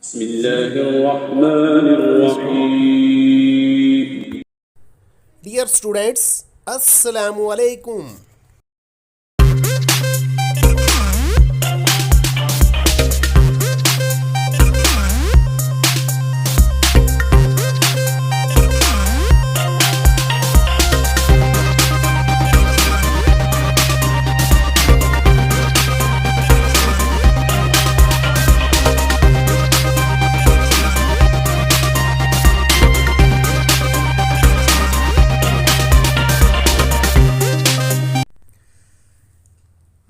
बिस्मिल्लाहिर्रहमानिर्रहीम। Dear students, अस्सलामु अलैकुम।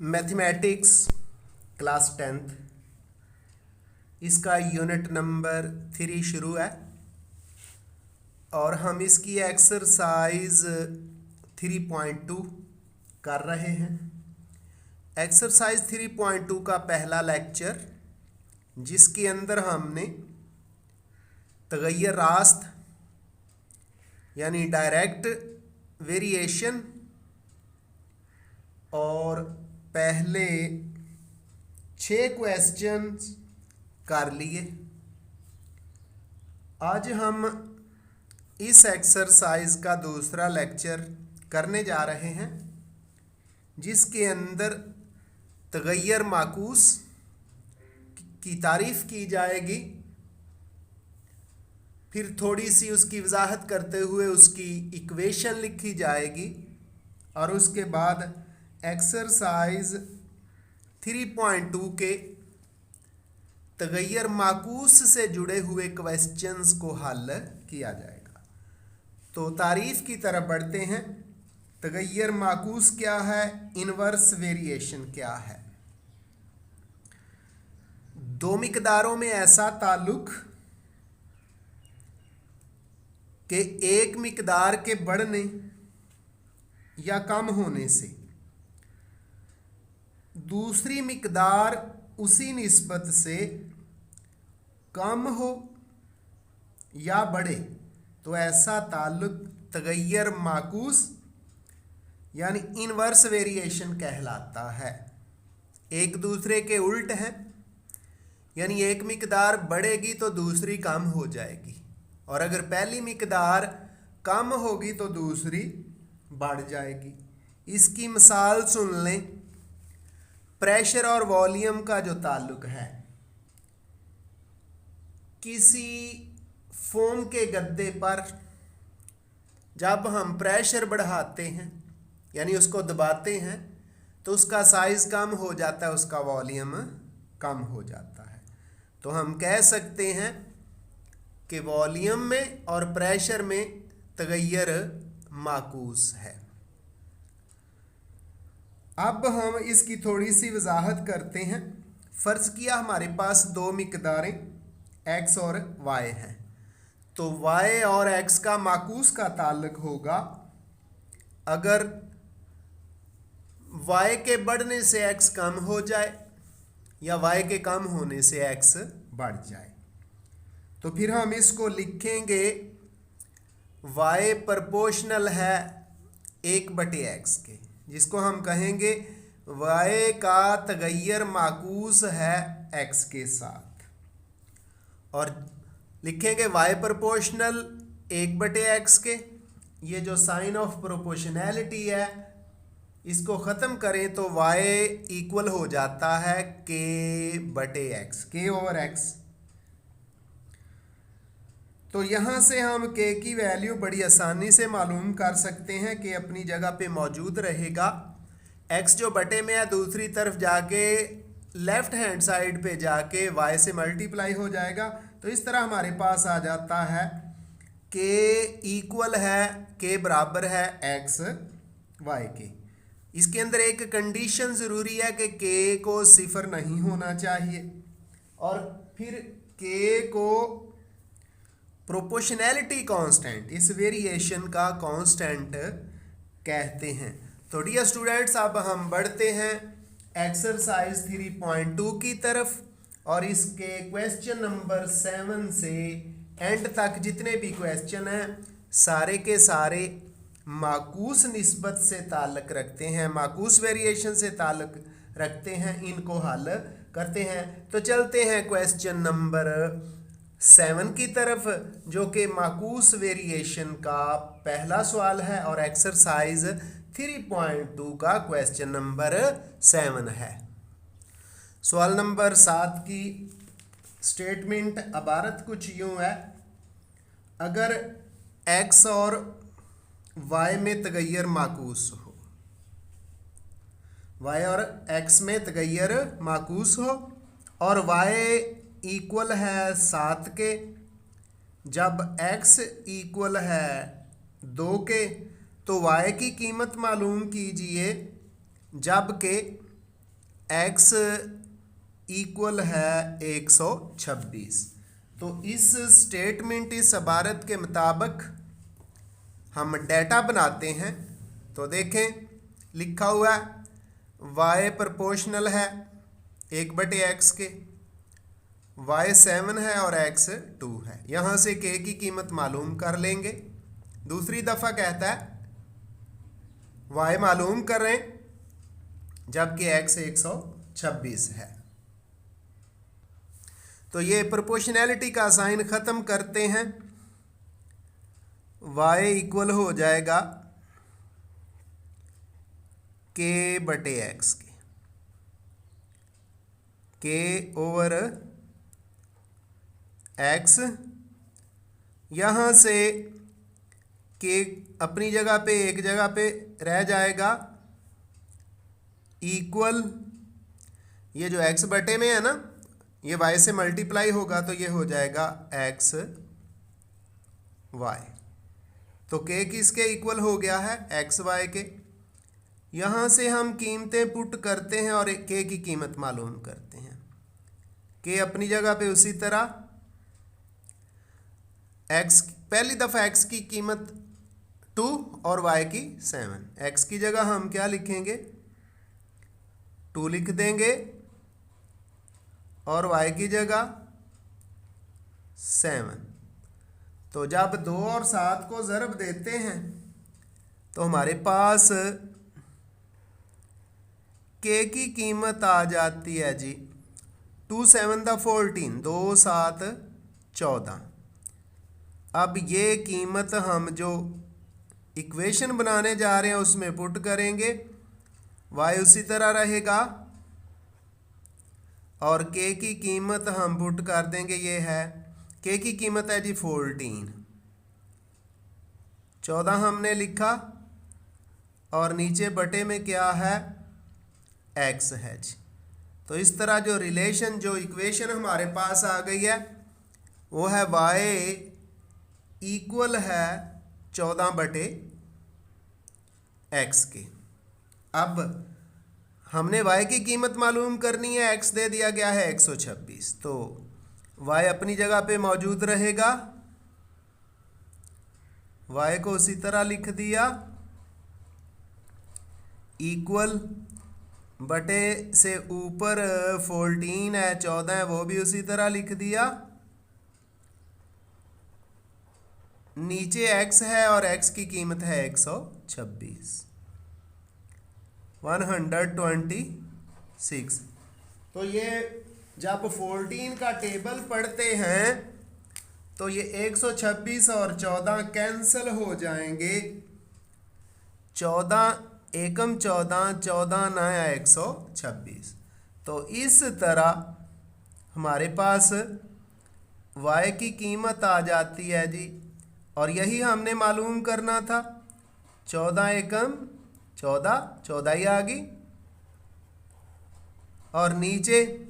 मैथमेटिक्स क्लास 10th, इसका यूनिट नंबर 3 शुरू है और हम इसकी एक्सरसाइज 3.2 कर रहे हैं। एक्सरसाइज 3.2 का पहला लेक्चर, जिसके अंदर हमने तगय्युर रास्त यानी डायरेक्ट वेरिएशन और पहले 6 क्वेश्चंस कर लिए। आज हम इस एक्सरसाइज का दूसरा लेक्चर करने जा रहे हैं, जिसके अंदर तगय्युर माकूस की तारीफ की जाएगी, फिर थोड़ी सी उसकी वजाहत करते हुए उसकी इक्वेशन लिखी जाएगी और उसके बाद एक्सरसाइज 3.2 के तगय्युर माकूस से जुड़े हुए क्वेश्चंस को हल किया जाएगा। तो तारीफ की तरफ बढ़ते हैं। तगय्युर माकूस क्या है, इनवर्स वेरिएशन क्या है। दो मिकदारों में ऐसा ताल्लुक कि एक मिकदार के बढ़ने या कम होने से दूसरी मिकदार उसी निस्बत से कम हो या बढ़े, तो ऐसा ताल्लुक तगय्युर माकूस यानी इनवर्स वेरिएशन कहलाता है। एक दूसरे के उल्ट हैं, यानी एक मिकदार बढ़ेगी तो दूसरी कम हो जाएगी, और अगर पहली मिकदार कम होगी तो दूसरी बढ़ जाएगी। इसकी मिसाल सुन लें। प्रेशर और वॉल्यूम का जो ताल्लुक है, किसी फोम के गद्दे पर जब हम प्रेशर बढ़ाते हैं यानी उसको दबाते हैं तो उसका साइज कम हो जाता है, उसका वॉल्यूम कम हो जाता है। तो हम कह सकते हैं कि वॉल्यूम में और प्रेशर में तगय्युर माकूस है। अब हम इसकी थोड़ी सी वजाहत करते हैं। फ़र्ज़ किया हमारे पास दो मिकदारें x और y हैं, तो y और x का माकूस का ताल्लुक होगा अगर y के बढ़ने से x कम हो जाए या y के कम होने से x बढ़ जाए। तो फिर हम इसको लिखेंगे y प्रोपोर्शनल है 1/x के, जिसको हम कहेंगे y का तगय्युर माकूस है x के साथ, और लिखेंगे y प्रोपोर्शनल 1/x के। ये जो साइन ऑफ प्रोपोर्शनैलिटी है, इसको ख़त्म करें तो y इक्वल हो जाता है k/x, k/x। तो यहाँ से हम k की वैल्यू बड़ी आसानी से मालूम कर सकते हैं कि अपनी जगह पे मौजूद रहेगा। x जो बटे में है दूसरी तरफ जाके लेफ्ट हैंड साइड पे जाके y से मल्टीप्लाई हो जाएगा। तो इस तरह हमारे पास आ जाता है k इक्वल है, k बराबर है x y के। इसके अंदर एक कंडीशन ज़रूरी है कि k को 0 नहीं होना चाहिए, और फिर k को प्रोपोर्शनैलिटी कांस्टेंट, इस वेरिएशन का कांस्टेंट कहते हैं। तो डियर स्टूडेंट्स, अब हम बढ़ते हैं एक्सरसाइज 3.2 की तरफ, और इसके क्वेश्चन नंबर 7 से एंड तक जितने भी क्वेश्चन हैं सारे के सारे माकूस निस्बत से ताल्लुक़ रखते हैं, माकूस वेरिएशन से ताल्लुक़ रखते हैं। इनको हल करते हैं। तो चलते हैं क्वेश्चन नंबर 7 की तरफ, जो कि माकूस वेरिएशन का पहला सवाल है और एक्सरसाइज 3.2 का क्वेश्चन नंबर 7 है। सवाल नंबर 7 की स्टेटमेंट इबारत कुछ यूं है, अगर x और y में तगैयर माकूस हो, y और x में तगैयर माकूस हो और y इक्वल है 7 के, जब x इक्वल है 2 के, तो y की कीमत मालूम कीजिए जबकि x इक्वल है 126। तो इस स्टेटमेंट, इस इबारत के मुताबिक हम डेटा बनाते हैं। तो देखें, लिखा हुआ है y प्रोपोर्शनल है 1/x के, y 7 है और x 2 है। यहाँ से k की कीमत मालूम कर लेंगे। दूसरी दफ़ा कहता है y मालूम करें जबकि x 126 है। तो ये प्रोपोर्शनैलिटी का साइन ख़त्म करते हैं। y इक्वल हो जाएगा k/x के, k ओवर x। यहाँ से k अपनी जगह पे एक जगह पे रह जाएगा, इक्वल, ये जो x बटे में है ना, ये y से मल्टीप्लाई होगा तो ये हो जाएगा x y। तो k किसके इक्वल हो गया है? x y के। यहाँ से हम कीमतें पुट करते हैं और k की कीमत मालूम करते हैं। k अपनी जगह पे उसी तरह, x पहली दफ़ा x की कीमत 2 और y की 7। x की जगह हम क्या लिखेंगे? 2 लिख देंगे और y की जगह 7। तो जब 2 और 7 को ज़रब देते हैं तो हमारे पास k की कीमत आ जाती है जी 2 7 14, 2 7 14। अब ये कीमत हम जो इक्वेशन बनाने जा रहे हैं उसमें पुट करेंगे, y उसी तरह रहेगा और k की कीमत हम पुट कर देंगे, ये है k की कीमत है जी 14। 14 हमने लिखा और नीचे बटे में क्या है? x है जी। तो इस तरह जो रिलेशन, जो इक्वेशन हमारे पास आ गई है वो है y इक्वल है 14/x के। अब हमने y की कीमत मालूम करनी है, x दे दिया गया है 126, तो y अपनी जगह पे मौजूद रहेगा, y को उसी तरह लिख दिया, इक्वल, बटे से ऊपर 14 है, 14 है, वो भी उसी तरह लिख दिया, नीचे x है और x की कीमत है 126, 126। तो ये जब 14 का टेबल पढ़ते हैं तो ये 126 और 14 कैंसिल हो जाएंगे। 14 एकम 14, 14 नया 126। तो इस तरह हमारे पास y की कीमत आ जाती है जी, और यही हमने मालूम करना था। 14 एकम 14, 14 ही आ गई, और नीचे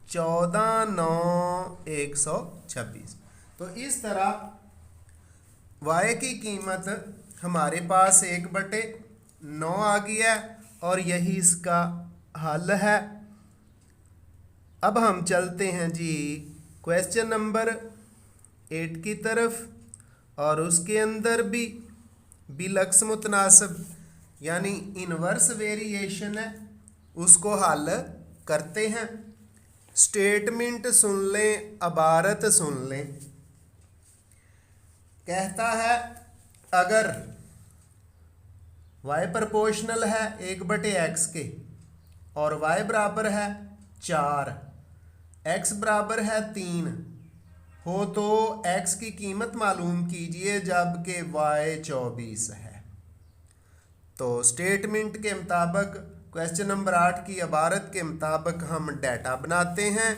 14 9 126। तो इस तरह y की कीमत हमारे पास 1/9 आ गई है और यही इसका हल है। अब हम चलते हैं जी क्वेश्चन नंबर 8 की तरफ, और उसके अंदर भी बिलक्स मुतनासिब यानी इनवर्स वेरिएशन है, उसको हल करते हैं। स्टेटमेंट सुन लें, इबारत सुन लें। कहता है अगर y प्रोपोर्शनल है 1/x के और y बराबर है 4, x बराबर है 3 हो तो x की कीमत मालूम कीजिए जबकि y 24 है। तो स्टेटमेंट के मुताबिक क्वेश्चन नंबर 8 की इबारत के मुताबिक हम डाटा बनाते हैं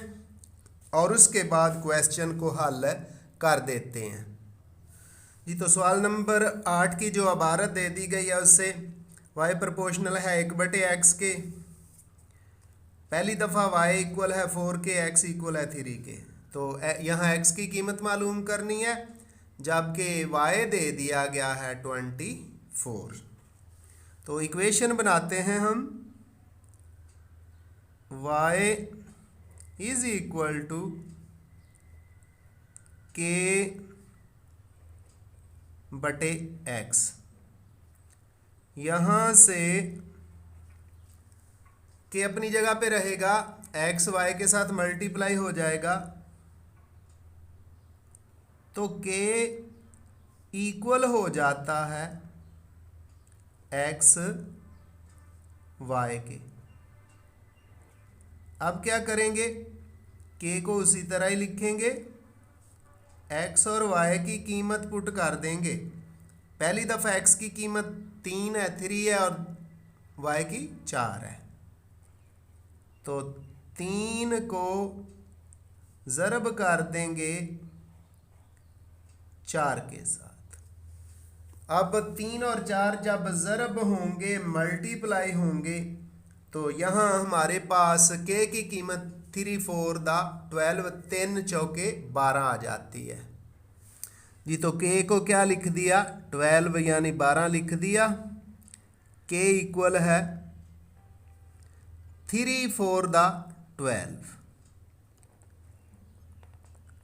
और उसके बाद क्वेश्चन को हल कर देते हैं जी। तो सवाल नंबर 8 की जो इबारत दे दी गई है उससे y प्रोपोर्शनल है 1/x के, पहली दफ़ा y इक्वल है 4 के, x इक्वल है 3 के। तो यहाँ x की कीमत मालूम करनी है जबकि y दे दिया गया है 24। तो इक्वेशन बनाते हैं हम, y is equal to k बटे x। यहाँ से k अपनी जगह पे रहेगा, x y के साथ मल्टीप्लाई हो जाएगा तो k इक्वल हो जाता है x y के। अब क्या करेंगे, k को उसी तरह ही लिखेंगे, x और y की कीमत पुट कर देंगे। पहली दफ़ा x की कीमत 3 है, 3 है और y की 4 है। तो 3 को ज़रब कर देंगे 4 के साथ। अब 3 और 4 जब ज़रब होंगे, मल्टीप्लाई होंगे, तो यहाँ हमारे पास k की कीमत 3 4 12, 3 चौके 12 आ जाती है जी। तो k को क्या लिख दिया, 12 यानी 12 लिख दिया। k इक्वल है 3 4 12।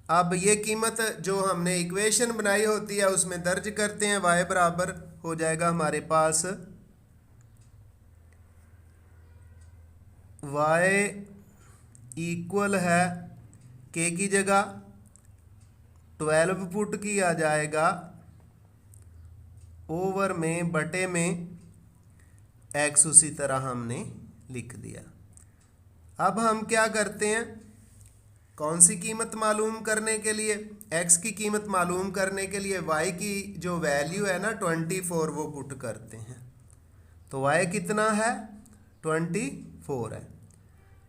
अब ये कीमत जो हमने इक्वेशन बनाई होती है उसमें दर्ज करते हैं, y बराबर हो जाएगा हमारे पास y इक्वल है k की जगह 12 पुट किया जाएगा ओवर में बटे में x उसी तरह हमने लिख दिया। अब हम क्या करते हैं, कौन सी कीमत मालूम करने के लिए, x की कीमत मालूम करने के लिए y की जो वैल्यू है ना 24 वो पुट करते हैं। तो y कितना है, 24 है।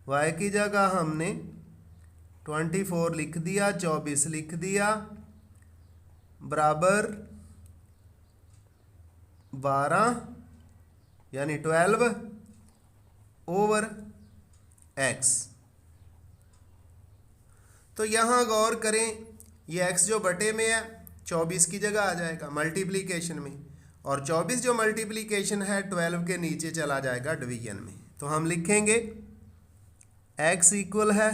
y की जगह हमने 24 लिख दिया, 24 लिख दिया, बराबर 12 यानी 12 ओवर x। तो यहाँ गौर करें, ये x जो बटे में है 24 की जगह आ जाएगा मल्टीप्लिकेशन में, और 24 जो मल्टीप्लिकेशन है 12 के नीचे चला जाएगा डिवीजन में। तो हम लिखेंगे x इक्वल है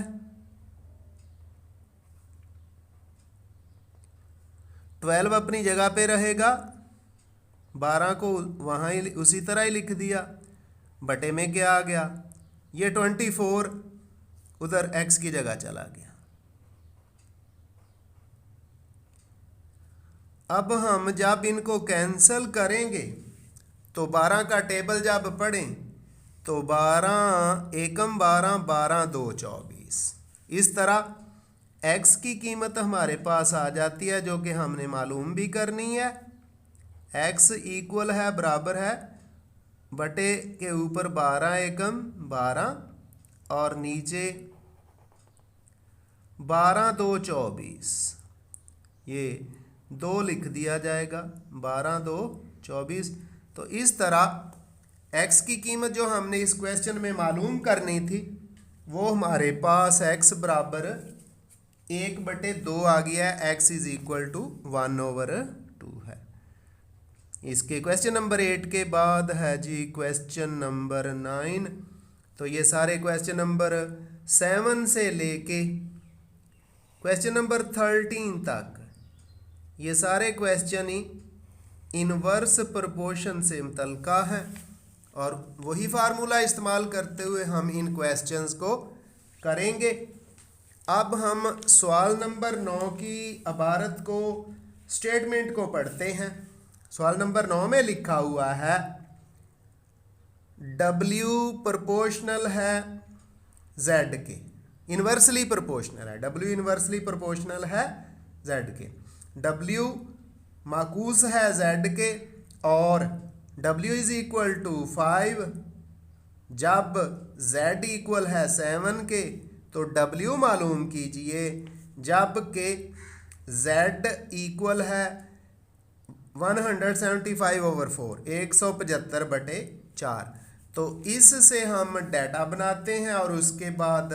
12 अपनी जगह पे रहेगा, 12 को वहाँ ही उसी तरह ही लिख दिया, बटे में क्या आ गया, ये 24 उधर x की जगह चला गया। अब हम जब इनको कैंसल करेंगे तो 12 का टेबल जब पढ़ें तो 12 एकम 12, 12 2 24, इस तरह x की कीमत हमारे पास आ जाती है जो कि हमने मालूम भी करनी है। x इक्वल है, बराबर है बटे के ऊपर 12 एकम 12 और नीचे 12 2 24, ये 2 लिख दिया जाएगा, 12 2 24। तो इस तरह x की कीमत जो हमने इस क्वेश्चन में मालूम करनी थी वो हमारे पास x बराबर 1/2 आ गया है, x इज इक्वल टू 1/2 है। इसके क्वेश्चन नंबर 8 के बाद है जी क्वेश्चन नंबर 9। तो ये सारे क्वेश्चन नंबर 7 से लेके क्वेश्चन नंबर 13 तक ये सारे क्वेश्चन ही इनवर्स प्रोपोर्शन से मुतल्लिका है, और वही फार्मूला इस्तेमाल करते हुए हम इन क्वेश्चंस को करेंगे। अब हम सवाल नंबर 9 की इबारत को, स्टेटमेंट को पढ़ते हैं। सवाल नंबर 9 में लिखा हुआ है W प्रोपोर्शनल है जेड के, इन्वर्सली प्रोपोर्शनल है, डब्ल्यू इन्वर्सली प्रोपोर्शनल है जेड के, डब्ल्यू माकूस है जेड के, और डब्ल्यू इज इक्वल टू 5 जब जेड इक्वल है 7 के, तो डब्ल्यू मालूम कीजिए जब के जेड इक्वल है 175/4, 175/4। तो इससे हम डाटा बनाते हैं और उसके बाद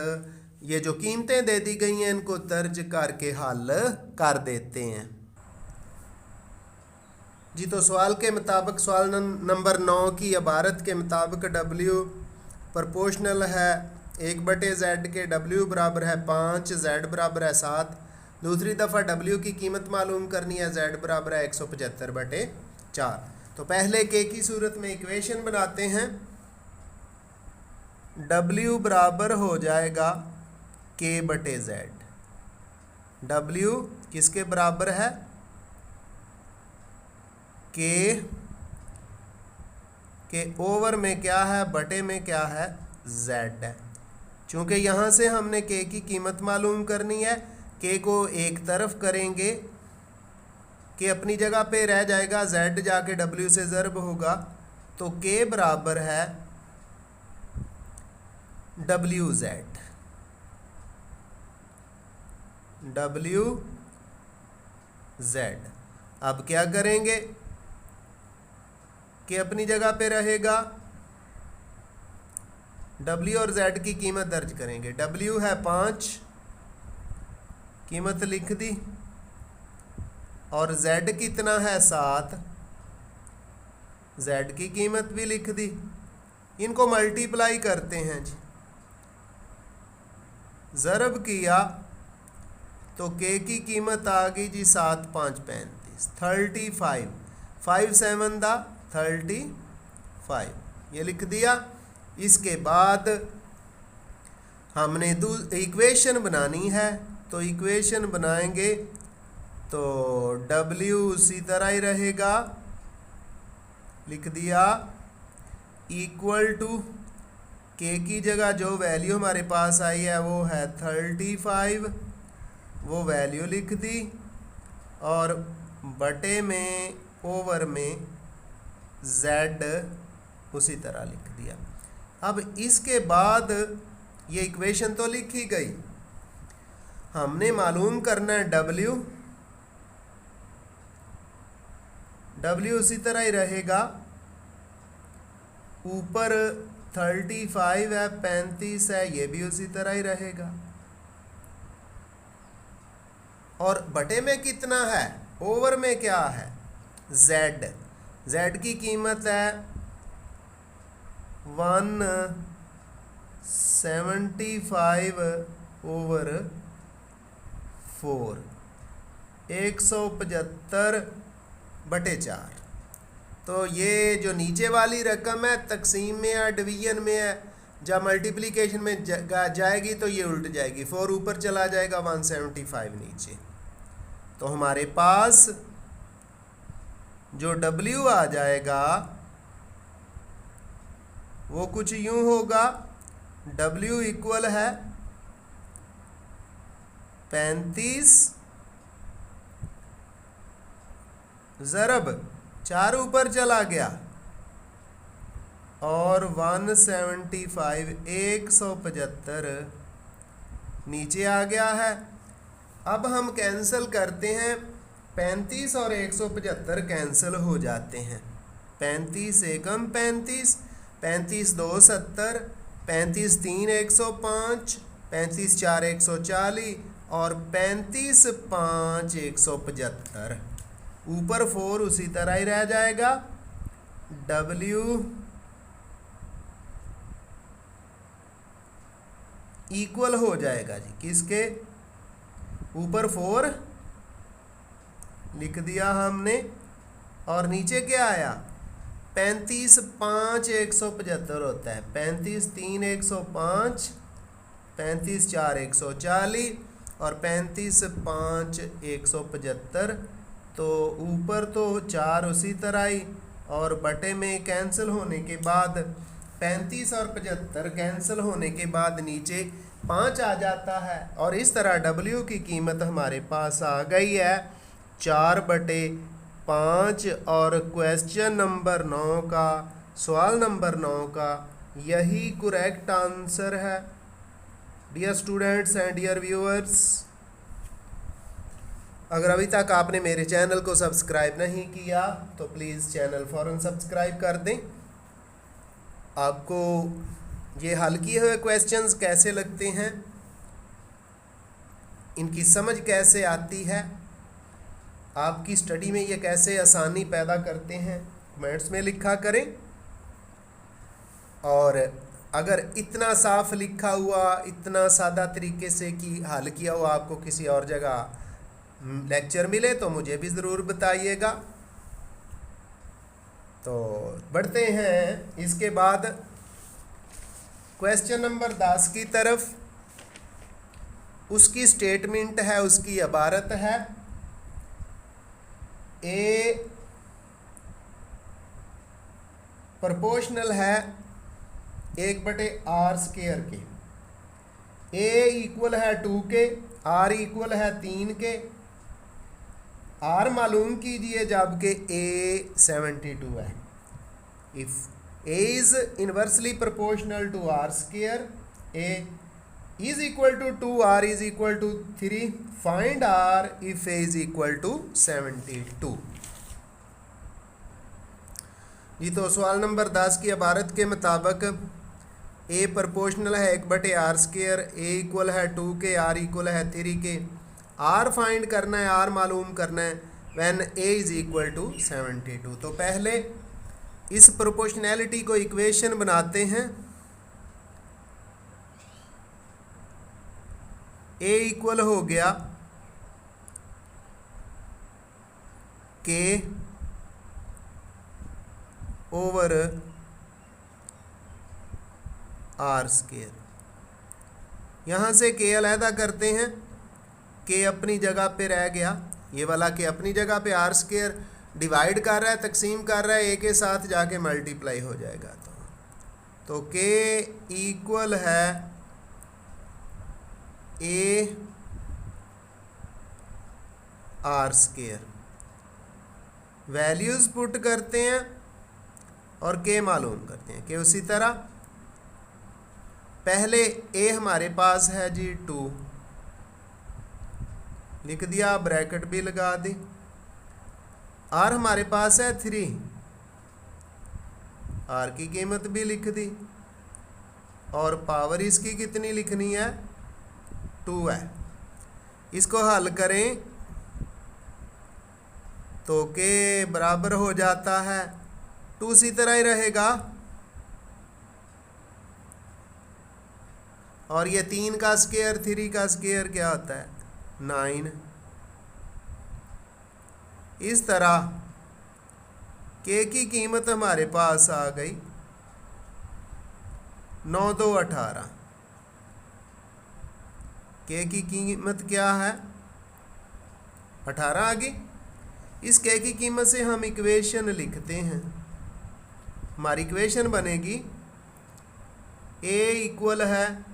ये जो कीमतें दे दी गई हैं इनको दर्ज करके हल कर देते हैं जी। तो सवाल के मुताबिक, सवाल नंबर 9 की इबारत के मुताबिक डब्ल्यू प्रोपोर्शनल है 1/z के, डब्ल्यू बराबर है 5, z बराबर है 7। दूसरी दफ़ा डब्ल्यू की कीमत मालूम करनी है, z बराबर है 175/4। तो पहले के की सूरत में इक्वेशन बनाते हैं, डब्ल्यू बराबर हो जाएगा k/z। डब्ल्यू किसके बराबर है, के ओवर में क्या है, बटे में क्या है, z है। चूँकि यहाँ से हमने k की कीमत मालूम करनी है, k को एक तरफ करेंगे, k अपनी जगह पे रह जाएगा, z जाके w से ज़र्ब होगा, तो k बराबर है wz। अब क्या करेंगे, k अपनी जगह पे रहेगा, w और z की कीमत दर्ज करेंगे। w है 5, कीमत लिख दी, और z कितना है 7, z की कीमत भी लिख दी। इनको मल्टीप्लाई करते हैं जी, ज़रब किया तो k की कीमत आ गई जी 7 5 35, 35, 5 7 35, ये लिख दिया। इसके बाद हमने इक्वेशन बनानी है, तो इक्वेशन बनाएंगे तो w उसी तरह ही रहेगा, लिख दिया, इक्वल टू k की जगह जो वैल्यू हमारे पास आई है वो है 35, वो वैल्यू लिख दी, और बटे में ओवर में z उसी तरह लिख दिया। अब इसके बाद ये इक्वेशन तो लिखी गई, हमने मालूम करना है w उसी तरह ही रहेगा, ऊपर 35 है, 35 है, ये भी उसी तरह ही रहेगा, और बटे में कितना है, ओवर में क्या है, z की कीमत है 175/4, 175/4। तो ये जो नीचे वाली रकम है तकसीम में या डिवीजन में है, जब मल्टीप्लिकेशन में जाएगी तो ये उल्ट जाएगी, 4 ऊपर चला जाएगा, 175 नीचे। तो हमारे पास जो W आ जाएगा वो कुछ यूं होगा, W इक्वल है 35 ज़रब 4 ऊपर चला गया, और 175 175 नीचे आ गया है। अब हम कैंसिल करते हैं, 35 और 175 कैंसिल हो जाते हैं, 35 एकम 35, 35 2 70, 35 3 105, 35 4 140, और 35 5 175। ऊपर 4 उसी तरह ही रह जाएगा, W इक्वल हो जाएगा जी किसके, ऊपर 4 लिख दिया हमने, और नीचे क्या आया, 35 5 175 होता है, 35 3 105, 35 4 140, और 35 5 175। तो ऊपर तो 4 उसी तरह ही, और बटे में कैंसिल होने के बाद 35 और 75 कैंसिल होने के बाद नीचे 5 आ जाता है और इस तरह W की कीमत हमारे पास आ गई है 4/5 और क्वेश्चन नंबर 9 का, सवाल नंबर 9 का यही करेक्ट आंसर है। Dear students and dear viewers, अगर अभी तक आपने मेरे चैनल को सब्सक्राइब नहीं किया तो प्लीज़ चैनल फ़ौरन सब्सक्राइब कर दें। आपको ये हल किए हुए क्वेश्चंस कैसे लगते हैं, इनकी समझ कैसे आती है, आपकी स्टडी में ये कैसे आसानी पैदा करते हैं, कमेंट्स में लिखा करें। और अगर इतना साफ लिखा हुआ, इतना सादा तरीके से कि हल किया हुआ आपको किसी और जगह लेक्चर मिले तो मुझे भी ज़रूर बताइएगा। तो बढ़ते हैं इसके बाद क्वेश्चन नंबर 10 की तरफ। उसकी स्टेटमेंट है, उसकी इबारत है ए प्रोपोर्शनल है 1/r² के, ए इक्वल है 2 के, आर इक्वल है 3 के। आर मालूम कीजिए जबकि ए 72 है। If A is inversely proportional to r², A is equal to 2, R is equal to 3, find R if A is equal to 72। जी तो सवाल नंबर 10 की इबारत के मुताबिक ए प्रोपोर्शनल है 1/r², ए इक्वल है 2 के, आर इक्वल है 3 के। आर फाइंड करना है, आर मालूम करना है when A is equal to 72। तो पहले इस प्रोपोर्शनैलिटी को इक्वेशन बनाते हैं। ए इक्वल हो गया के ओवर r²। यहाँ से के अलहदा करते हैं, के अपनी जगह पे रह गया, ये वाला के अपनी जगह पे, r² डिवाइड कर रहा है, तकसीम कर रहा है, ए के साथ जाके मल्टीप्लाई हो जाएगा। तो के इक्वल है ए r²। वैल्यूज़ पुट करते हैं और के मालूम करते हैं। कि उसी तरह पहले ए हमारे पास है जी 2, लिख दिया, ब्रैकेट भी लगा दी। आर हमारे पास है 3, आर की कीमत भी लिख दी और पावर इसकी कितनी लिखनी है, 2 है। इसको हल करें तो के बराबर हो जाता है 2, इसी तरह ही रहेगा और ये 3 का स्क्वायर, 3 का स्क्वायर क्या होता है, 9। इस तरह के की कीमत हमारे पास आ गई 9 2 18। के की कीमत क्या है, 18 आ गई। इस के की कीमत से हम इक्वेशन लिखते हैं। हमारी इक्वेशन बनेगी ए इक्वल है,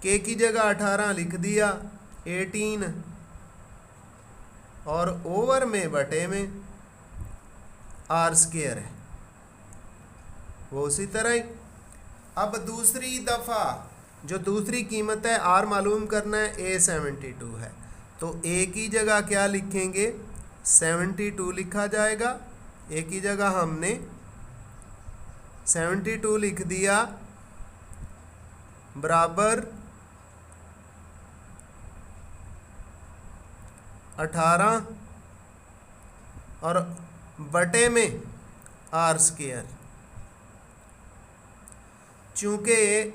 के की जगह 18 लिख दिया, 18 और ओवर में बटे में r² है, वो उसी तरह ही। अब दूसरी दफ़ा जो दूसरी कीमत है, r मालूम करना है, a 72 है, तो a की जगह क्या लिखेंगे, 72 लिखा जाएगा। a की जगह हमने 72 लिख दिया, बराबर 18 और बटे में r²। चूँकि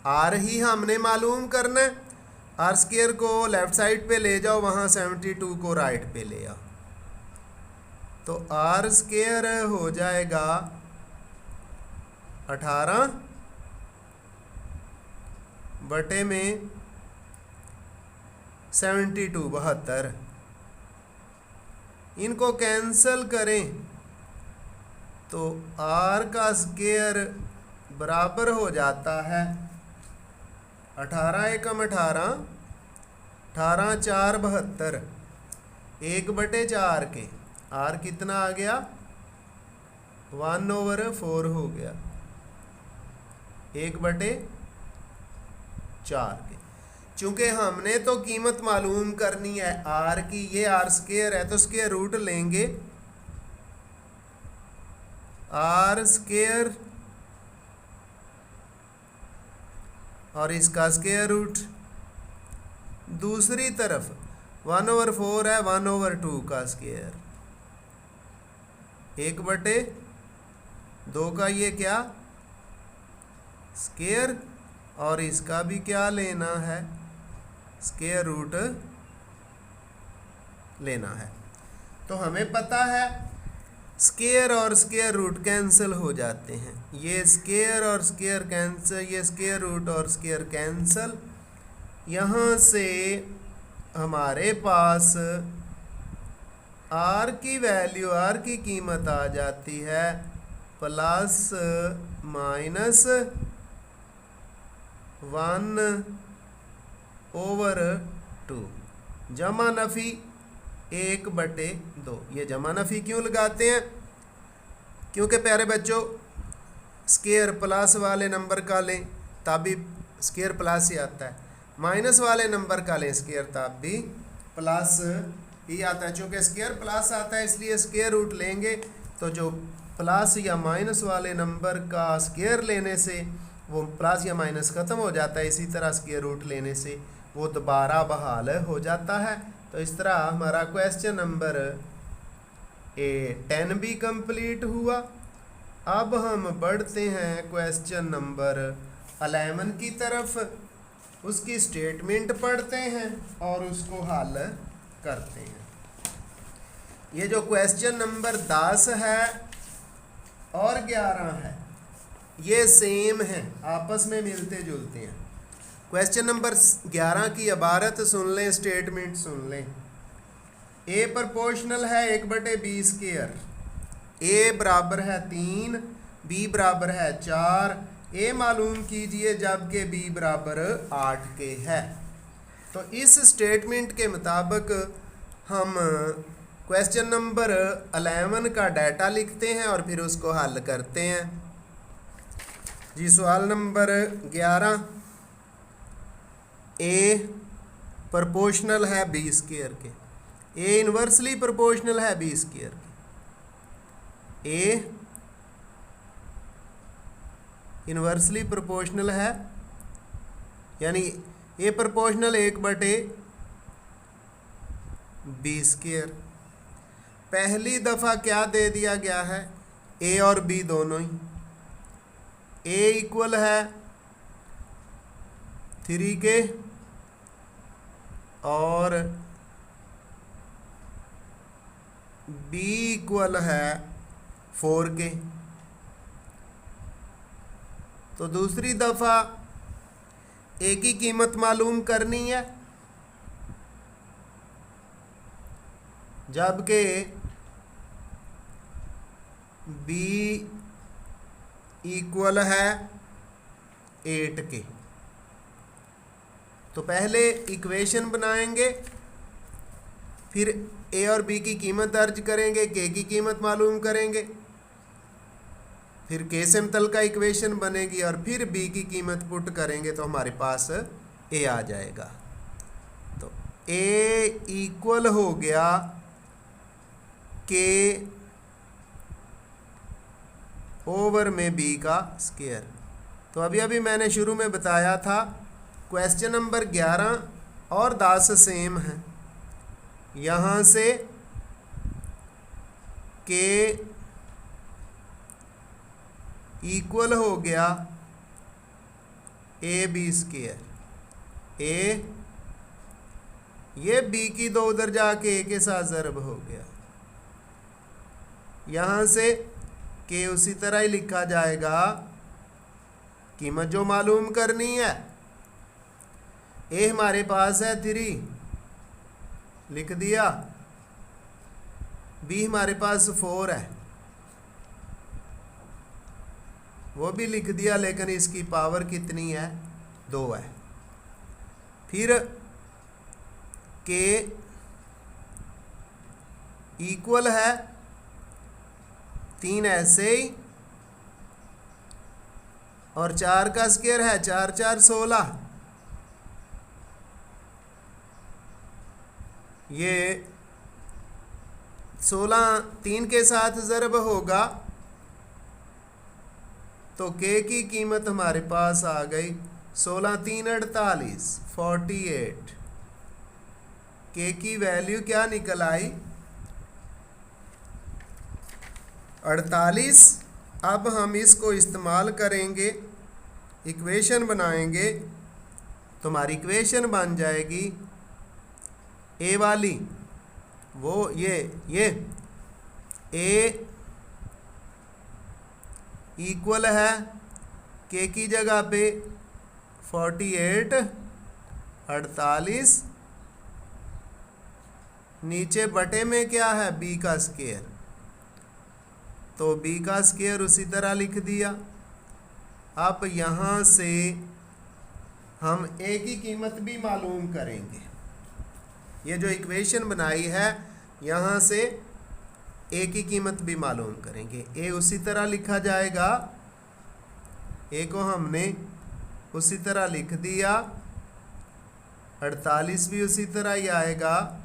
r ही हमने मालूम करना है, r² को लेफ़्ट साइड पे ले जाओ, वहाँ 72 को राइट पे ले आओ, तो r² हो जाएगा 18 बटे में 72 72। इनको कैंसल करें तो आर का स्क्वायर बराबर हो जाता है 18 एकम 18, 18 4 72, 1/4 के। आर कितना आ गया 1/4 हो गया 1/4 के। चूंकि हमने तो कीमत मालूम करनी है आर की, ये आर स्क्वायर है तो स्क्वायर रूट लेंगे आर स्क्वायर और इसका स्क्वायर रूट। दूसरी तरफ 1/4 है 1/2 का स्क्वायर, 1/2 का ये क्या स्क्वायर, और इसका भी क्या लेना है स्क्वायर रूट लेना है। तो हमें पता है स्क्वायर और स्क्वायर रूट कैंसिल हो जाते हैं, ये स्क्वायर और स्क्वायर कैंसिल, ये स्क्वायर रूट और स्क्वायर कैंसिल। यहाँ से हमारे पास आर की वैल्यू, आर की कीमत आ जाती है +(1/2) जमा नफ़ी 1/2। ये जमा नफ़ी क्यों लगाते हैं? क्योंकि प्यारे बच्चों स्क्वायर प्लस वाले नंबर का लें तब भी स्क्वायर प्लस ही आता है, माइनस वाले नंबर का लें स्क्वायर तब भी प्लस ही आता है। चूँकि स्क्वायर प्लस आता है इसलिए स्क्वायर रूट लेंगे, तो जो प्लस या माइनस वाले नंबर का स्क्वायर लेने से वो प्लस या माइनस ख़त्म हो जाता है, इसी तरह स्क्वायर रूट लेने से वो दोबारा बहाल हो जाता है। तो इस तरह हमारा क्वेश्चन नंबर 10 भी कंप्लीट हुआ। अब हम बढ़ते हैं क्वेश्चन नंबर 11 की तरफ, उसकी स्टेटमेंट पढ़ते हैं और उसको हल करते हैं। ये जो क्वेश्चन नंबर 10 है और 11 है ये सेम है, आपस में मिलते जुलते हैं। क्वेश्चन नंबर 11 की इबारत सुन लें, स्टेटमेंट सुन लें। ए प्रोपोर्शनल है 1/b², ए बराबर है 3, बी बराबर है 4। ए मालूम कीजिए जबकि बी बराबर 8 के है। तो इस स्टेटमेंट के मुताबिक हम क्वेश्चन नंबर 11 का डाटा लिखते हैं और फिर उसको हल करते हैं। जी सवाल नंबर 11, ए प्रोपोर्शनल है b² के, ए इन्वर्सली प्रोपोर्शनल है b² के, ए इन्वर्सली प्रोपोर्शनल है यानी ए प्रोपोर्शनल 1/b²। पहली दफ़ा क्या दे दिया गया है ए और बी दोनों ही, ए इक्वल है 3 के और बी इक्वल है 4 के। तो दूसरी दफ़ा ए की कीमत मालूम करनी है जबकि बी इक्वल है 8 के। तो पहले इक्वेशन बनाएंगे, फिर ए और बी की कीमत दर्ज करेंगे, के की कीमत मालूम करेंगे, फिर के समतल का इक्वेशन बनेगी और फिर बी की कीमत पुट करेंगे तो हमारे पास ए आ जाएगा। तो ए इक्वल हो गया के ओवर में बी का स्क्वायर। तो अभी अभी मैंने शुरू में बताया था क्वेश्चन नंबर 11 और 10 सेम है। यहाँ से के इक्वल हो गया ab², ए ये बी की दो उधर जाके ए के साथ ज़रब हो गया। यहाँ से के उसी तरह ही लिखा जाएगा, कीमत जो मालूम करनी है। ए हमारे पास है 3 लिख दिया, बी हमारे पास 4 है वो भी लिख दिया, लेकिन इसकी पावर कितनी है, 2 है। फिर k इक्वल है 3 ऐसे ही, और 4 का स्क्वायर है 4 4 16। ये 16 3 के साथ ज़रब होगा तो k की कीमत हमारे पास आ गई 16 3 48 48। k की वैल्यू क्या निकल आई, 48। अब हम इसको इस्तेमाल करेंगे, इक्वेशन बनाएंगे, तो हमारी इक्वेशन बन जाएगी a वाली, वो ये a इक्वल है k की जगह पे 48 48, नीचे बटे में क्या है b का स्क्वायर, तो b का स्क्वायर उसी तरह लिख दिया। अब यहाँ से हम a की कीमत भी मालूम करेंगे। ये जो इक्वेशन बनाई है यहाँ से a की कीमत भी मालूम करेंगे। a उसी तरह लिखा जाएगा, a को हमने उसी तरह लिख दिया, 48 भी उसी तरह ही आएगा,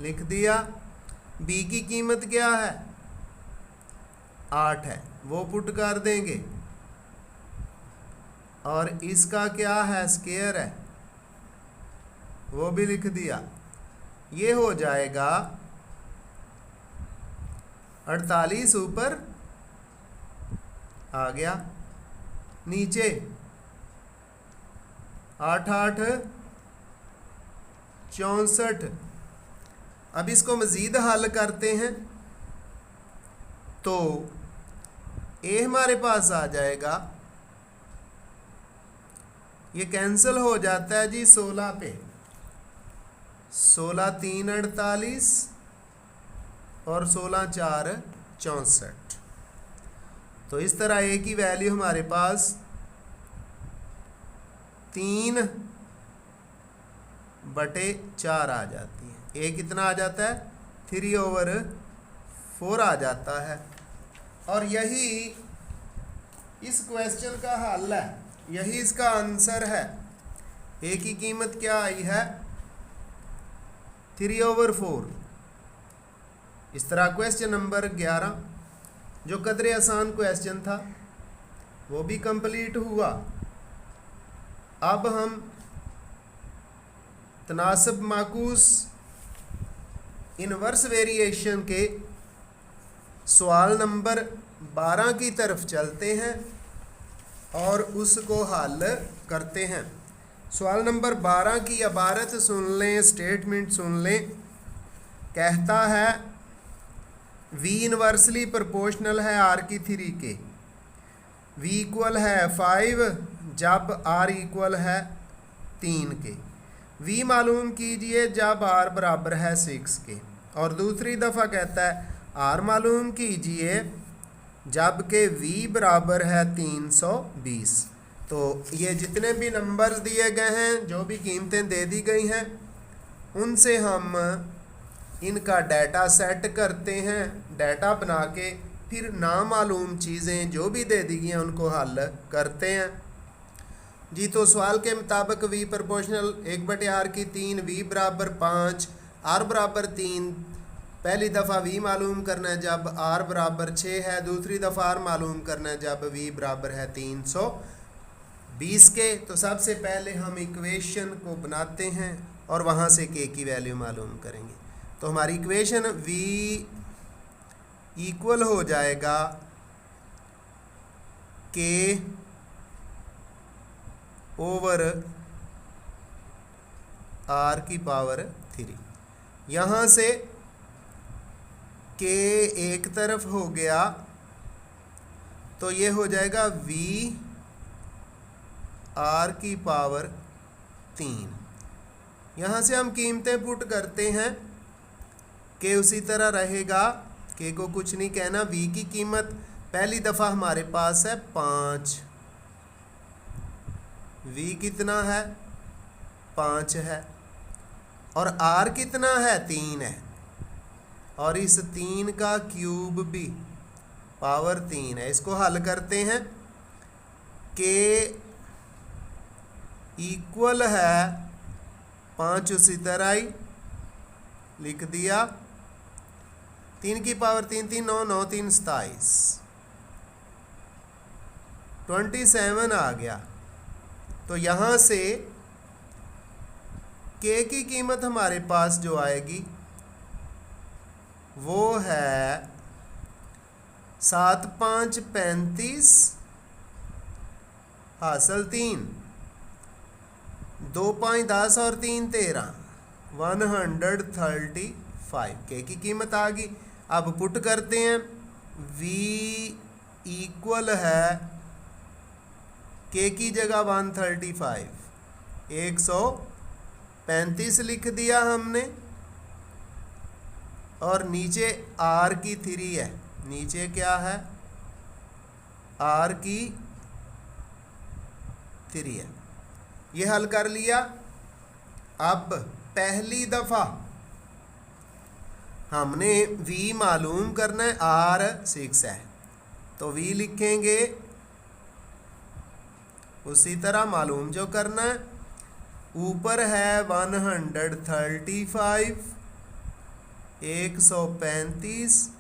लिख दिया। b की कीमत क्या है, 8 है, वो पुट कर देंगे, और इसका क्या है, स्क्वायर है, वो भी लिख दिया। ये हो जाएगा 48 ऊपर आ गया, नीचे 8 8 64। अब इसको मज़ीद हल करते हैं तो a हमारे पास आ जाएगा, ये कैंसिल हो जाता है जी 16 पे, 16 3 48 और 16 4 64। तो इस तरह a की वैल्यू हमारे पास 3/4 आ जाती है। a कितना आ जाता है, 3/4 आ जाता है। और यही इस क्वेश्चन का हल है, यही इसका आंसर है। a की कीमत क्या आई है, 3/4। इस तरह क्वेश्चन नंबर 11 जो कदरे आसान क्वेश्चन था वो भी कंप्लीट हुआ। अब हम तनासब माकूस इनवर्स वेरिएशन के सवाल नंबर 12 की तरफ चलते हैं और उसको हल करते हैं। सवाल नंबर 12 की इबारत सुन लें, स्टेटमेंट सुन लें। कहता है v इनवर्सली प्रोपोर्शनल है r3 के, v इक्वल है 5 जब r इक्वल है 3 के। v मालूम कीजिए जब r बराबर है 6 के। और दूसरी दफ़ा कहता है r मालूम कीजिए जब के v बराबर है 320। तो ये जितने भी नंबर्स दिए गए हैं, जो भी कीमतें दे दी गई हैं, उनसे हम इनका डाटा सेट करते हैं, डाटा बना के फिर नामालूम चीज़ें जो भी दे दी गई हैं उनको हल करते हैं जी। तो सवाल के मुताबिक v प्रोपोर्शनल 1/r3, v बराबर 5, r बराबर 3। पहली दफ़ा v मालूम करना है जब r बराबर 6 है, दूसरी दफ़ा r मालूम करना है जब v बराबर है 320 के। तो सबसे पहले हम इक्वेशन को बनाते हैं और वहाँ से k की वैल्यू मालूम करेंगे। तो हमारी इक्वेशन v इक्वल हो जाएगा k ओवर r3। यहाँ से k एक तरफ हो गया तो ये हो जाएगा v r3। यहाँ से हम कीमतें पुट करते हैं, k उसी तरह रहेगा, k को कुछ नहीं कहना। v की कीमत पहली दफ़ा हमारे पास है 5, v कितना है 5 है, और r कितना है 3 है, और इस 3 का क्यूब भी पावर 3 है। इसको हल करते हैं। k इक्वल है 5 उसी तरह ही लिख दिया, 3 की पावर 3 3 9 9 3 27 27 आ गया। तो यहाँ से k की कीमत हमारे पास जो आएगी वो है 7 5 35 हासिल 3, 2 5 10 और 3 13 135 के की कीमत आ गई। अब पुट करते हैं। v इक्वल है के की जगह 135 135 लिख दिया हमने, और नीचे r की 3 है, नीचे क्या है r की 3 है, ये हल कर लिया। अब पहली दफ़ा हमने v मालूम करना है, r 6 है, तो v लिखेंगे उसी तरह मालूम जो करना है। ऊपर है 135 135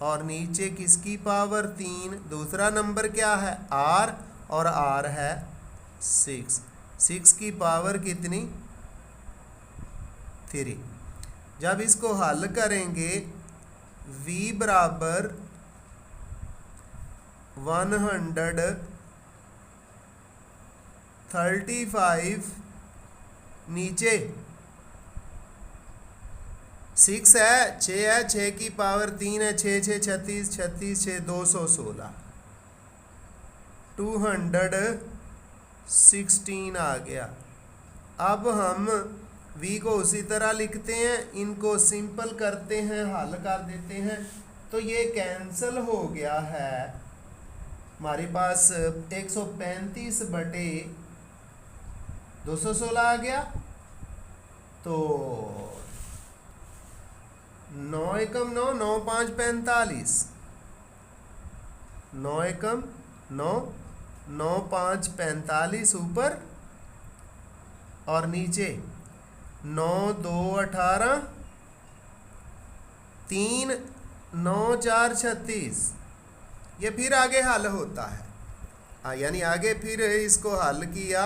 और नीचे किसकी पावर 3, दूसरा नंबर क्या है r, और r है 6, 6 की पावर कितनी 3। जब इसको हल करेंगे v बराबर 135, नीचे 6 है 6 है, 6 की पावर 3 है, 6 6 36 36 6 216 216 आ गया। अब हम v को उसी तरह लिखते हैं, इनको सिंपल करते हैं, हल कर देते हैं, तो ये कैंसिल हो गया है। हमारे पास 135 बटे 216 आ गया, तो 9 एकम 9 9 5 45 9 एकम 9 9 5 45 ऊपर, और नीचे 9 2 18 3 9 4 36। ये फिर आगे हल होता है, यानी आगे फिर इसको हल किया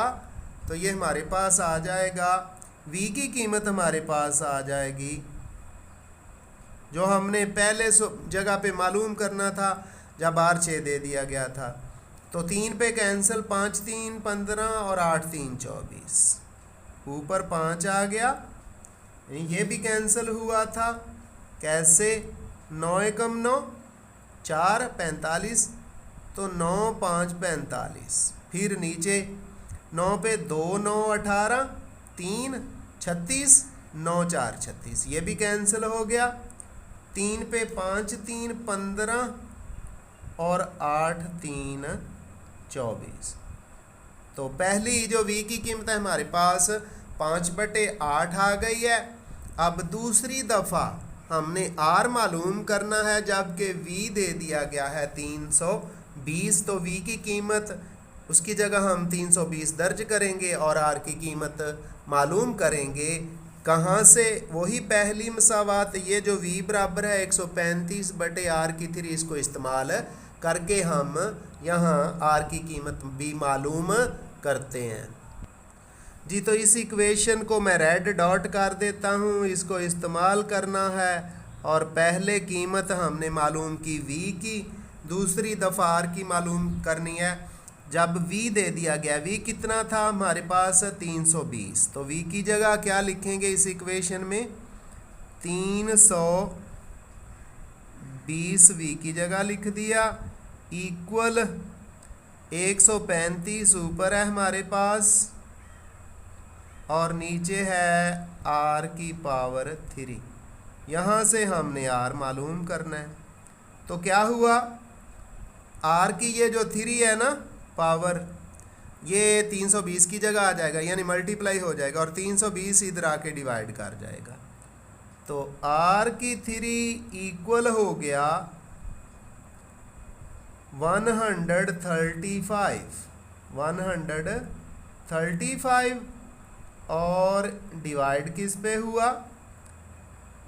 तो ये हमारे पास आ जाएगा, v की कीमत हमारे पास आ जाएगी जो हमने पहले जगह पे मालूम करना था जब r 6 दे दिया गया था। तो 3 पे कैंसिल, 5 3 15 और 8 3 24, ऊपर 5 आ गया, ये भी कैंसिल हुआ था। कैसे 9 एकम 9 4 45, तो 9 5 45, फिर नीचे 9 पे 2 9 18 3 36 9 4 36, ये भी कैंसिल हो गया। 3 पे 5 3 15 और 8 3 24। तो पहली जो v की कीमत है हमारे पास 5 बटे 8 आ गई है। अब दूसरी दफ़ा हमने r मालूम करना है, जबकि v दे दिया गया है 320, तो v की कीमत उसकी जगह हम 320 दर्ज करेंगे और r की कीमत मालूम करेंगे। कहाँ से? वही पहली मसावात, ये जो v बराबर है 135 बटे r की 3, इसको इस्तेमाल करके हम यहाँ r की कीमत भी मालूम करते हैं जी। तो इस इक्वेशन को मैं रेड डॉट कर देता हूँ, इसको इस्तेमाल करना है। और पहले कीमत हमने मालूम की v की, दूसरी दफ़ा r की मालूम करनी है। जब v दे दिया गया, v कितना था हमारे पास 320, तो v की जगह क्या लिखेंगे इस इक्वेशन में 320 v की जगह लिख दिया, इक्वल 135 ऊपर है हमारे पास और नीचे है r की पावर 3। यहाँ से हमने r मालूम करना है। तो क्या हुआ, आर की ये जो 3 है ना पावर, ये 320 की जगह आ जाएगा, यानी मल्टीप्लाई हो जाएगा और 320 इधर आके डिवाइड कर जाएगा। तो आर की 3 इक्वल हो गया 135 और डिवाइड किस पे हुआ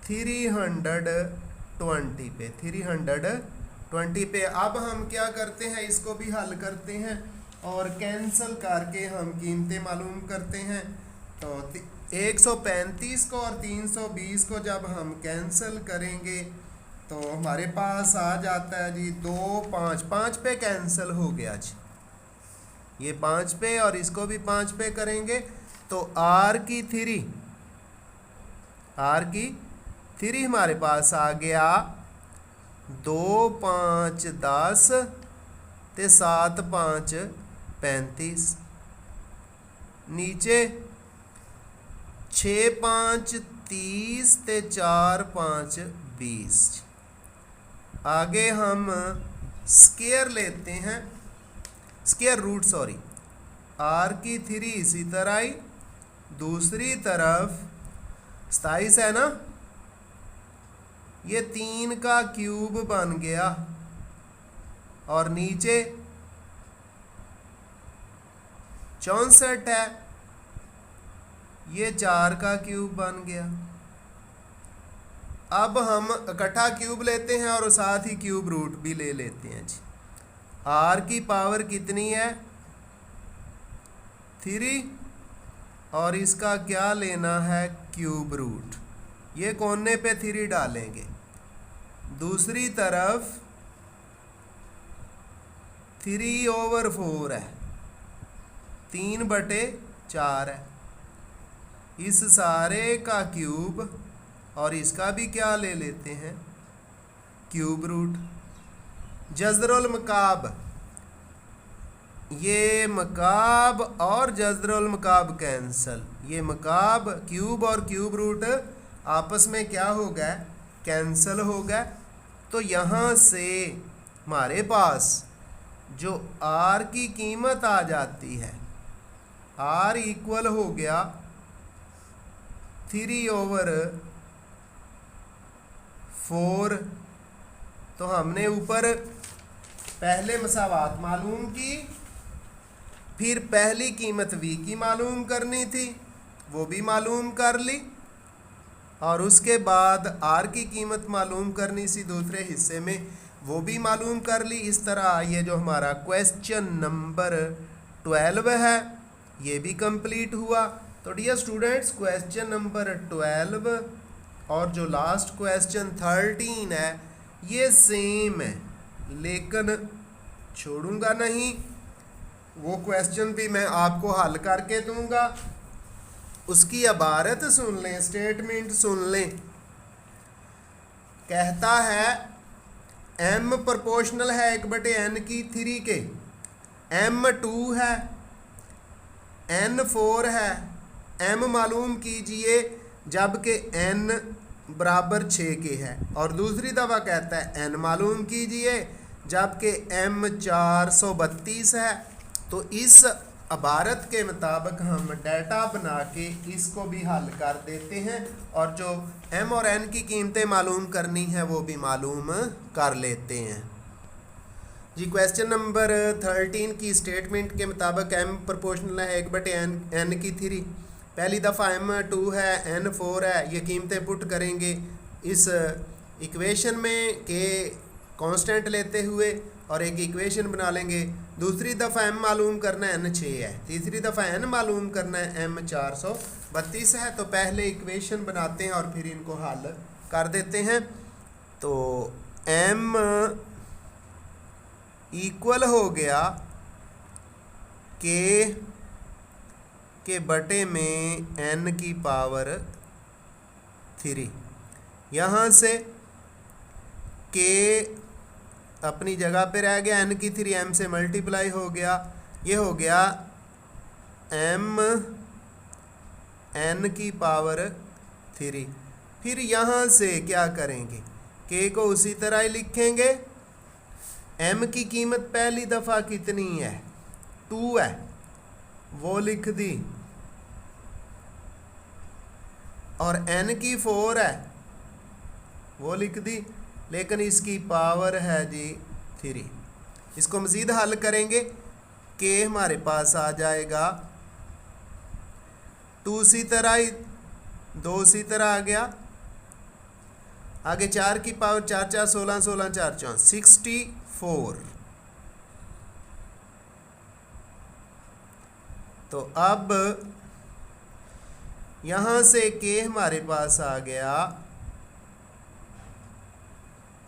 320 पे, 320 पे। अब हम क्या करते हैं, इसको भी हल करते हैं और कैंसल करके हम कीमतें मालूम करते हैं। तो 135 को और 320 को जब हम कैंसल करेंगे तो हमारे पास आ जाता है जी 2 5 5 पे कैंसल हो गया जी, ये 5 पे और इसको भी 5 पे करेंगे तो आर की 3 हमारे पास आ गया 2 5 10 ते 7 5 35, नीचे 6 5 30 ते 4 5 20। आगे हम स्क्वायर लेते हैं, स्क्वायर रूट सॉरी, आर की 3 इसी तरह आई, दूसरी तरफ 27 है ना, ये 3 का क्यूब बन गया और नीचे 64 है, ये 4 का क्यूब बन गया। अब हम इकट्ठा क्यूब लेते हैं और साथ ही क्यूब रूट भी ले लेते हैं जी। आर की पावर कितनी है 3 और इसका क्या लेना है क्यूब रूट, ये कोने पे 3 डालेंगे, दूसरी तरफ 3/4 है, 3/4 है, इस सारे का क्यूब और इसका भी क्या ले लेते हैं क्यूब रूट। जज़रुल मकाब, ये मकाब और जज़रुल मकाब कैंसल, ये मकाब क्यूब और क्यूब रूट आपस में क्या हो गया कैंसल हो गया। तो यहाँ से हमारे पास जो आर की कीमत आ जाती है, आर इक्वल हो गया 3/4। तो हमने ऊपर पहले मसावात मालूम की, फिर पहली कीमत v की मालूम करनी थी, वो भी मालूम कर ली, और उसके बाद r की कीमत मालूम करनी सी दूसरे हिस्से में, वो भी मालूम कर ली। इस तरह ये जो हमारा क्वेश्चन नंबर 12 है ये भी कंप्लीट हुआ। तो डियर स्टूडेंट्स, क्वेश्चन नंबर 12 और जो लास्ट क्वेश्चन 13 है ये सेम है, लेकिन छोड़ूंगा नहीं, वो क्वेश्चन भी मैं आपको हल करके दूंगा। उसकी इबारत सुन लें, स्टेटमेंट सुन लें। कहता है m प्रोपोर्शनल है 1/n की 3 के, m 2 है, n 4 है, m मालूम कीजिए जबकि n बराबर 6 के है, और दूसरी दफ़ा कहता है n मालूम कीजिए जबकि m 432 है। तो इस इबारत के मुताबिक हम डाटा बना के इसको भी हल कर देते हैं और जो m और n की कीमतें मालूम करनी है वो भी मालूम कर लेते हैं जी। क्वेश्चन नंबर 13 की स्टेटमेंट के मुताबिक m प्रोपोर्शनल है 1/n की 3, पहली दफ़ा m 2 है, n 4 है, ये कीमतें पुट करेंगे इस इक्वेशन में के कांस्टेंट लेते हुए और एक इक्वेशन बना लेंगे। दूसरी दफ़ा m मालूम करना है n 6 है, तीसरी दफ़ा n मालूम करना है m 432 है। तो पहले इक्वेशन बनाते हैं और फिर इनको हल कर देते हैं। तो m इक्वल हो गया के बटे में n की पावर 3, यहाँ से k अपनी जगह पे रह गया, n की 3 m से मल्टीप्लाई हो गया, ये हो गया m n की पावर 3। फिर यहाँ से क्या करेंगे, k को उसी तरह ही लिखेंगे, m की कीमत पहली दफ़ा कितनी है, 2 है, वो लिख दी, और n की 4 है वो लिख दी, लेकिन इसकी पावर है जी 3। इसको मज़ीद हल करेंगे, k हमारे पास आ जाएगा 2 सी तरह ही, 2 सी तरह आ गया, आगे 4 की पावर 4 4 16 16 4 4 64। तो अब यहाँ से k हमारे पास आ गया,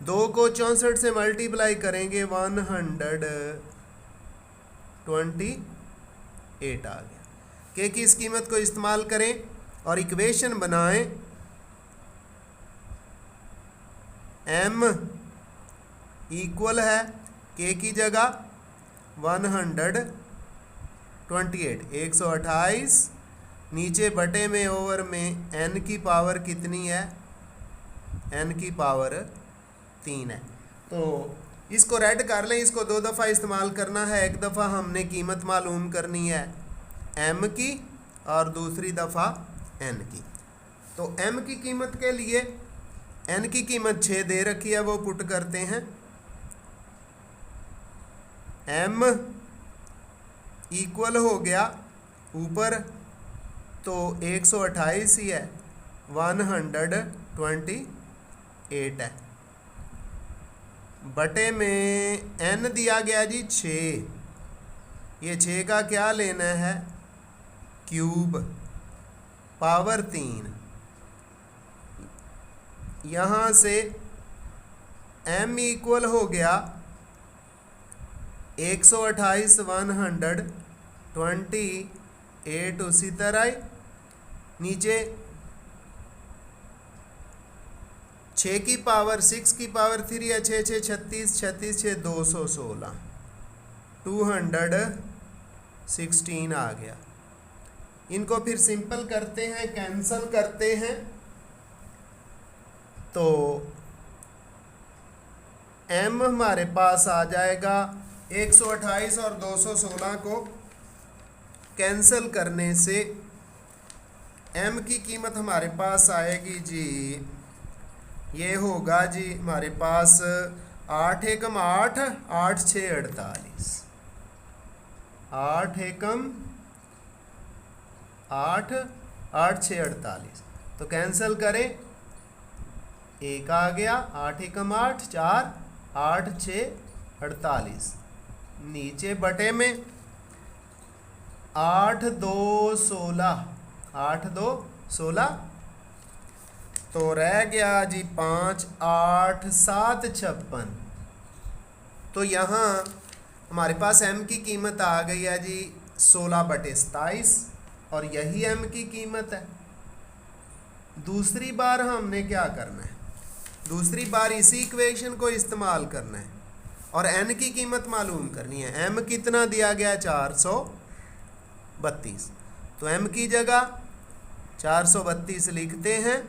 2 को 64 से मल्टीप्लाई करेंगे 128 आ गया। k की इस कीमत को इस्तेमाल करें और इक्वेशन बनाएं, m इक्वल है k की जगह 128, नीचे बटे में ओवर में n की पावर कितनी है, n की पावर 3 है। तो इसको रेड कर लें, इसको 2 दफ़ा इस्तेमाल करना है। एक दफ़ा हमने कीमत मालूम करनी है m की और दूसरी दफ़ा n की। तो m की कीमत के लिए n की कीमत 6 दे रखी है, वो पुट करते हैं, m इक्वल हो गया ऊपर तो 128 ही है, 128 है, बटे में n दिया गया जी 6, ये 6 का क्या लेना है, क्यूब, पावर 3। यहाँ से m इक्वल हो गया 128 128, उसी तरह नीचे 6 की पावर 6 की पावर 3 है, 6 6 36 36 6 216, 216 आ गया। इनको फिर सिंपल करते हैं, कैंसल करते हैं, तो m हमारे पास आ जाएगा 128 और 216 को कैंसल करने से m की कीमत हमारे पास आएगी जी, ये होगा जी हमारे पास 8 एकम 8 8 6 48, 8 एकम 8 8 6 48। तो कैंसल करें, एक आ गया, 8 एकम 8 4 8 6 48, नीचे बटे में 8 2 16, 8 2 16, तो रह गया जी 5 8 7 56। तो यहाँ हमारे पास m की कीमत आ गई है जी 16/27, और यही m की कीमत है। दूसरी बार हमने क्या करना है, दूसरी बार इसी इक्वेशन को इस्तेमाल करना है और n की कीमत मालूम करनी है। m कितना दिया गया, 432, तो m की जगह 432 लिखते हैं,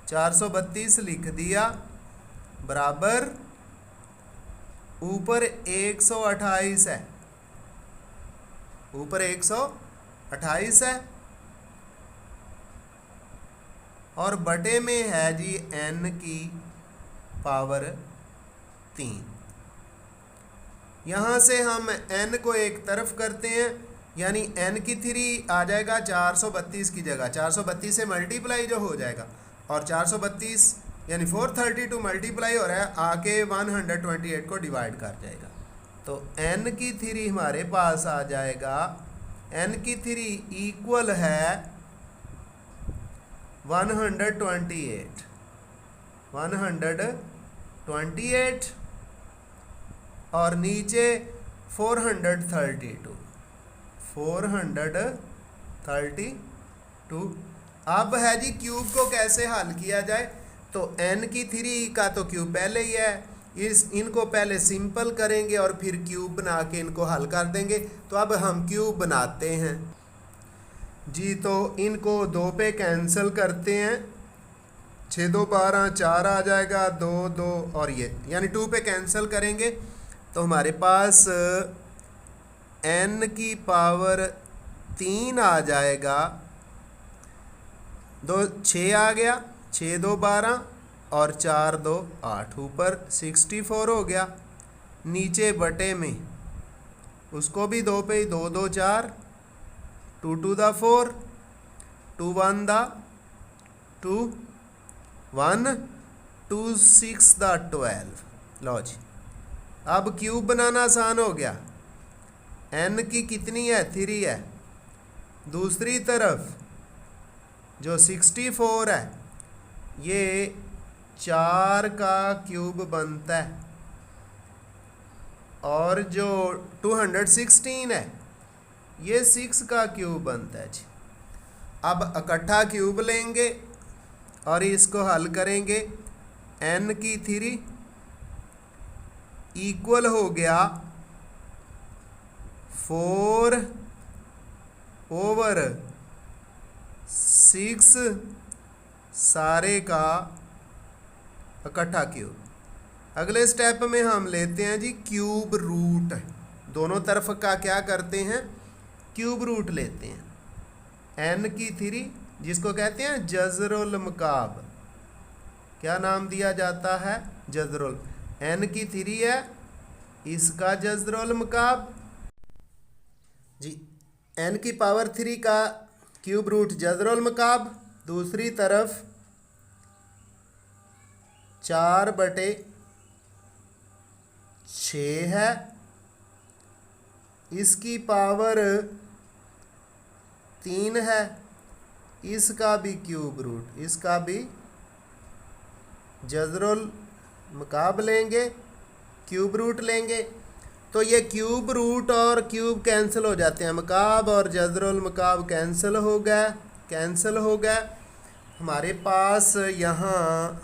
432 लिख दिया, बराबर ऊपर 128 है, ऊपर 128 है, और बटे में है जी n की पावर 3। यहाँ से हम n को एक तरफ करते हैं, यानी n की 3 आ जाएगा 432 की जगह, 432 से मल्टीप्लाई जो हो जाएगा, और 432 यानी 432 मल्टीप्लाई हो रहा है, आके 128 को डिवाइड कर जाएगा। तो n की 3 हमारे पास आ जाएगा, n की 3 इक्वल है 128, 128, और नीचे 432, 432। अब है जी क्यूब को कैसे हल किया जाए, तो n की 3 का तो क्यूब पहले ही है, इनको पहले सिंपल करेंगे और फिर क्यूब बना के इनको हल कर देंगे। तो अब हम क्यूब बनाते हैं जी, तो इनको 2 पे कैंसिल करते हैं, 6 2 12, 4 आ जाएगा, 2 2 और ये यानी 2 पे कैंसिल करेंगे तो हमारे पास n की पावर 3 आ जाएगा। 2 6 आ गया, 6 2 12 और 4 2 8, ऊपर 64 हो गया, नीचे बटे में उसको भी 2 पे ही, 2 2 4, 2 2 द 4, 2 1 द 2 1, 2 6 द 12। लो जी, अब क्यूब बनाना आसान हो गया। n की कितनी है? 3 है। दूसरी तरफ जो 64 है ये 4 का क्यूब बनता है और जो 216 है ये 6 का क्यूब बनता है जी। अब इकट्ठा क्यूब लेंगे और इसको हल करेंगे। n की 3 इक्वल हो गया 4 ओवर 6 सारे का इकट्ठा क्यूब। अगले स्टेप में हम लेते हैं जी क्यूब रूट। दोनों तरफ का क्या करते हैं? क्यूब रूट लेते हैं। n की 3 जिसको कहते हैं जज़रुल मकाब, क्या नाम दिया जाता है? जज़रुल। n की 3 है, इसका जज़रुल मकाब जी। n की पावर 3 का क्यूब रूट जज़रुल मकाब। दूसरी तरफ 4 बटे 6 है, इसकी पावर 3 है, इसका भी क्यूब रूट, इसका भी जज़रुल मकाब लेंगे, क्यूब रूट लेंगे तो ये क्यूब रूट और क्यूब कैंसिल हो जाते हैं, मकाब और जज़रुल मकाब कैंसिल हो गया, कैंसिल हो गया। हमारे पास यहाँ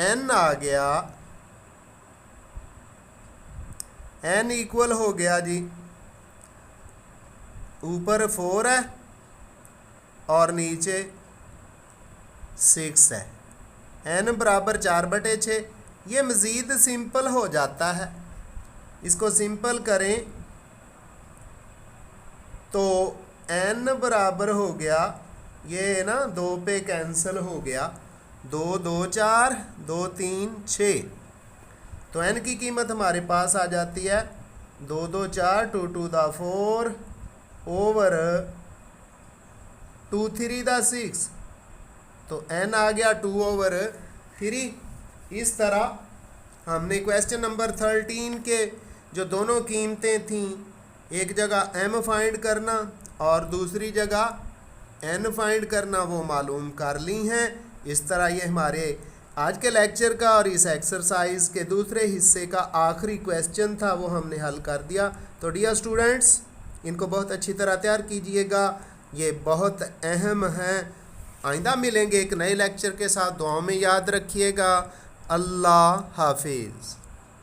n आ गया, n इक्वल हो गया जी, ऊपर 4 है और नीचे 6 है, n बराबर 4 बटे 6। ये मज़ीद सिंपल हो जाता है, इसको सिंपल करें तो n बराबर हो गया, ये ना 2 पे कैंसिल हो गया, 2 2 4, 2 3 6, तो n की कीमत हमारे पास आ जाती है 2 2 4, 2 2 द 4 ओवर 2 3 द 6, तो n आ गया 2 ओवर 3। इस तरह हमने क्वेश्चन नंबर 13 के जो दोनों कीमतें थीं, एक जगह m फाइंड करना और दूसरी जगह n फाइंड करना, वो मालूम कर ली हैं। इस तरह ये हमारे आज के लेक्चर का और इस एक्सरसाइज के दूसरे हिस्से का आखिरी क्वेश्चन था, वो हमने हल कर दिया। तो डियर स्टूडेंट्स, इनको बहुत अच्छी तरह तैयार कीजिएगा, ये बहुत अहम हैं। आइंदा मिलेंगे एक नए लेक्चर के साथ, दुआओं में याद रखिएगा। अल्लाह हाफिज़।